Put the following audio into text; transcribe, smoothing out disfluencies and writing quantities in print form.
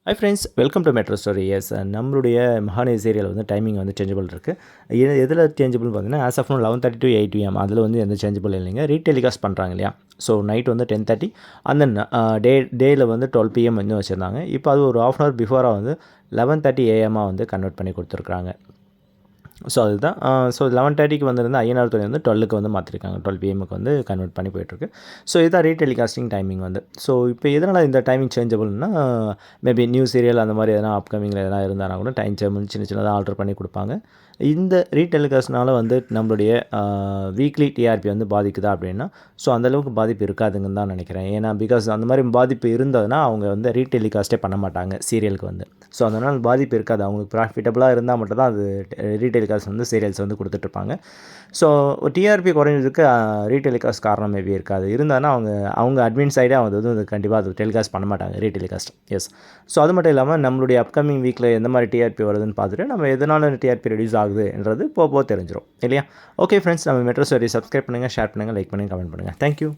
Hi friends, welcome to metro story. Yes, நம்மளுடைய Mahanadi serial வந்து timing வந்து சேஞ்சபிள் இருக்குது. எதில் சேஞ்சபிள் பார்த்தீங்கன்னா, as of now 11:30 to 8 PM அதில் வந்து எந்த சேஞ்சபிள் இல்லைங்க. ரீடெலிகாஸ்ட் பண்ணுறாங்க இல்லையா. ஸோ நைட் வந்து 10:30 அந்த டேயில் வந்து 12 PM வந்து வச்சுருந்தாங்க. இப்போ அது ஒரு ½ hour பிஃபோராக வந்து 11:30 AM வந்து கன்வெர்ட் பண்ணி கொடுத்துருக்குறாங்க. ஸோ அதுதான். ஸோ 11:30க்கு வந்திருந்த ஐஎன்ஆர் துறை வந்து 12க்கு வந்து மாற்றிருக்காங்க. 12 PMக்கு வந்து கன்வெர்ட் பண்ணி போயிட்டுருக்கு. ஸோ இதுதான் ரீடெலிகாஸ்டிங் டைமிங் வந்து. ஸோ இப்போ எதனால் இந்த டைமிங் சேஞ்சபிள்னா, மேபி நியூ சீரியல் அந்த மாதிரி எதனா அப்கமிங்கில் எதனா இருந்தானா கூட டைம் சேஞ்ச் சின்ன சின்னதாக ஆல்டர் பண்ணி கொடுப்பாங்க. இந்த ரீடெலிகாஸ்ட்னால வந்து நம்மளுடைய வீக்லி டிஆர்பி வந்து பாதிக்குதா அப்படின்னா, ஸோ அந்தளவுக்கு பாதிப்பு இருக்காதுங்கன்னு தான் நினைக்கிறேன். ஏன்னா பிகாஸ் அந்த மாதிரி பாதிப்பு இருந்ததுன்னா அவங்க வந்து ரீடெலிகாஸ்ட்டே பண்ண மாட்டாங்க சீரியலுக்கு வந்து. ஸோ அதனால் பாதிப்பு இருக்காது. அவங்களுக்கு ப்ராஃபிட்டபுளாக இருந்தால் மட்டும் தான் அது ரீடெலிகாஸ்ட் வந்து சீரியல்ஸ் வந்து கொடுத்துட்ருப்பாங்க. ஸோ டிஆர்பி குறைஞ்சதுக்கு ரீடெலிகாஸ்ட் காரணம் மேபி இருக்காது. இருந்தாலும் அவங்க அட்மின் சைடே அவங்க வந்து கண்டிப்பாக அது டெலிகாஸ்ட் பண்ண மாட்டாங்க ரீடெலிகாஸ்ட். எஸ். ஸோ அது மட்டும் இல்லாமல் நம்மளுடைய அப்கமிங் வீக்கில் எந்த மாதிரி டிஆர்பி வருதுன்னு பார்த்துட்டு நம்ம எதனால் டிஆர்பி ரெடியூஸ் ஆகுதுன்றது போக தெரிஞ்சிடும் இல்லையா. ஓகே ஃப்ரெண்ட்ஸ், நம்ம மெட்ரோ ஸ்டோரி சப்ஸ்கிரைப் பண்ணுங்கள், ஷேர் பண்ணுங்கள், லைக் பண்ணுங்கள், கமெண்ட் பண்ணுங்கள். தேங்க்யூ.